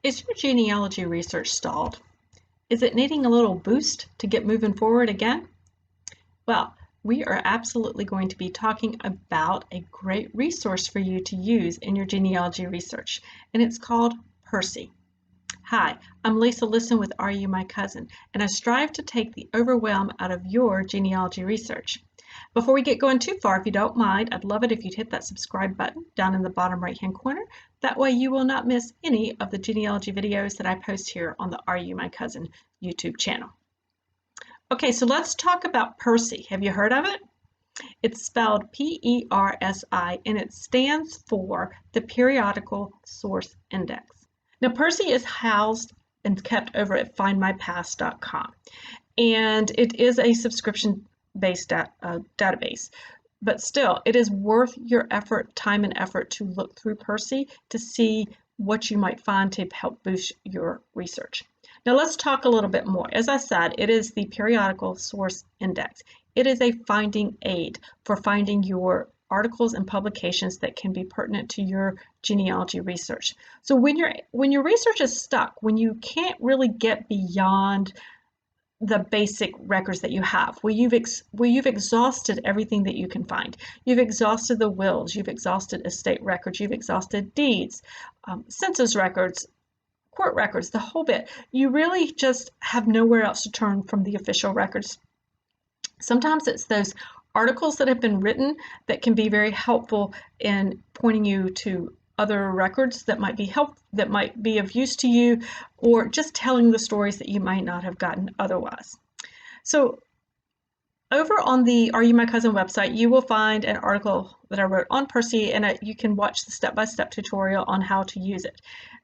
Is your genealogy research stalled? Is it needing a little boost to get moving forward again? Well, we are absolutely going to be talking about a great resource for you to use in your genealogy research, and it's called PERSI. Hi, I'm Lisa Lisson with Are You My Cousin, and I strive to take the overwhelm out of your genealogy research. Before we get going too far, if you don't mind, I'd love it if you'd hit that subscribe button down in the bottom right-hand corner. That way you will not miss any of the genealogy videos that I post here on the Are You My Cousin YouTube channel. Okay, so let's talk about PERSI. Have you heard of it? It's spelled P-E-R-S-I, and it stands for the Periodical Source Index. Now, PERSI is housed and kept over at findmypast.com, and it is a subscription-based database. But still, it is worth your time and effort to look through PERSI to see what you might find to help boost your research. Now let's talk a little bit more. As I said, it is the Periodical Source Index. It is a finding aid for finding your articles and publications that can be pertinent to your genealogy research. So when your research is stuck, when you can't really get beyond the basic records that you have, where you've exhausted everything that you can find. You've exhausted the wills, you've exhausted estate records, you've exhausted deeds, census records, court records, the whole bit. You really just have nowhere else to turn from the official records. Sometimes it's those articles that have been written that can be very helpful in pointing you to other records that might be of use to you, or just telling the stories that you might not have gotten otherwise. So over on the Are You My Cousin website, you will find an article that I wrote on PERSI, and you can watch the step-by-step tutorial on how to use it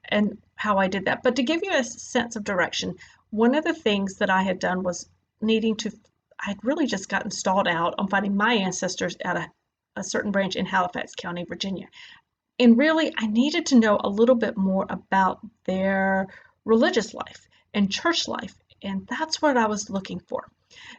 and how I did that. But to give you a sense of direction, one of the things that I had done was I'd really just gotten stalled out on finding my ancestors at a certain branch in Halifax County, Virginia. And really, I needed to know a little bit more about their religious life and church life, and that's what I was looking for.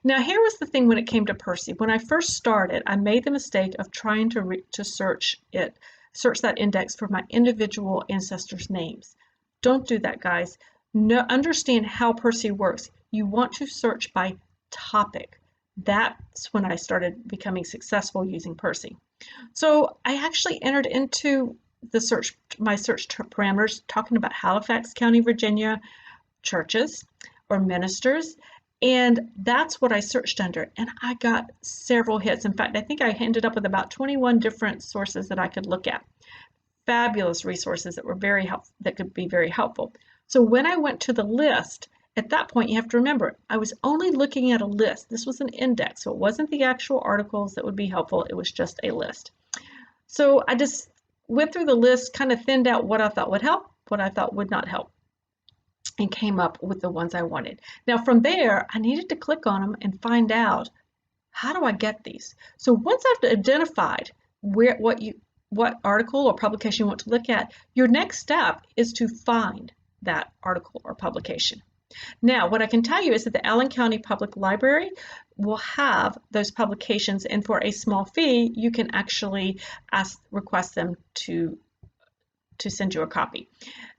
Now, here was the thing when it came to PERSI. When I first started, I made the mistake of trying to search that index for my individual ancestors' names. Don't do that, guys. Understand how PERSI works. You want to search by topic. That's when I started becoming successful using PERSI. So I actually entered into my search parameters talking about Halifax County, Virginia, churches or ministers, and that's what I searched under, and I got several hits. In fact, I think I ended up with about 21 different sources that I could look at. Fabulous resources that could be very helpful. So when I went to the list, at that point, you have to remember, I was only looking at a list. This was an index, so it wasn't the actual articles that would be helpful. It was just a list. So I just went through the list, kind of thinned out what I thought would help, what I thought would not help, and came up with the ones I wanted. Now from there, I needed to click on them and find out, how do I get these? So once I've identified what article or publication you want to look at, your next step is to find that article or publication. Now, what I can tell you is that the Allen County Public Library will have those publications, and for a small fee, you can actually request them to send you a copy.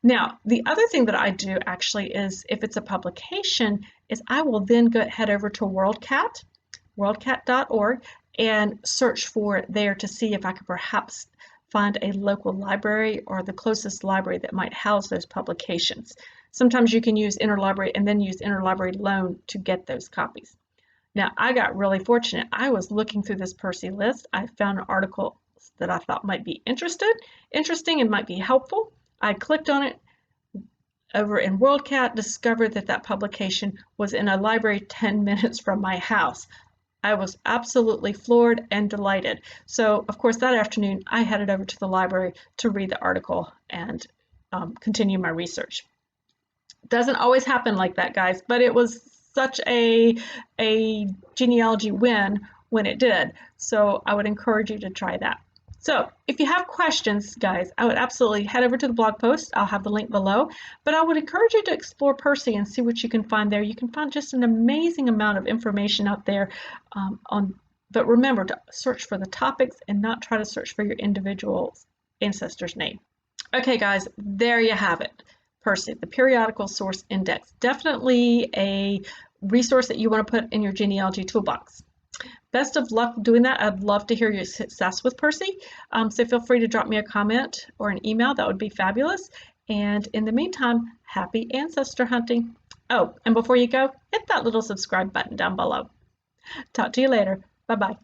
Now, the other thing that I do actually is, if it's a publication, is I will then head over to worldcat.org, and search for it there to see if I could perhaps find a local library or the closest library that might house those publications. Sometimes you can use interlibrary and then use interlibrary loan to get those copies. Now, I got really fortunate. I was looking through this PERSI list. I found an article that I thought might be interesting and might be helpful. I clicked on it over in WorldCat, discovered that publication was in a library 10 minutes from my house. I was absolutely floored and delighted. So, of course, that afternoon, I headed over to the library to read the article and continue my research. Doesn't always happen like that, guys, but it was such a genealogy win when it did. So I would encourage you to try that. So if you have questions, guys, I would absolutely head over to the blog post. I'll have the link below, but I would encourage you to explore PERSI and see what you can find there. You can find just an amazing amount of information out there but remember to search for the topics and not try to search for your individual ancestor's name. Okay, guys, there you have it. PERSI, the Periodical Source Index. Definitely a resource that you want to put in your genealogy toolbox. Best of luck doing that. I'd love to hear your success with PERSI. So feel free to drop me a comment or an email. That would be fabulous. And in the meantime, happy ancestor hunting. Oh, and before you go, hit that little subscribe button down below. Talk to you later. Bye-bye.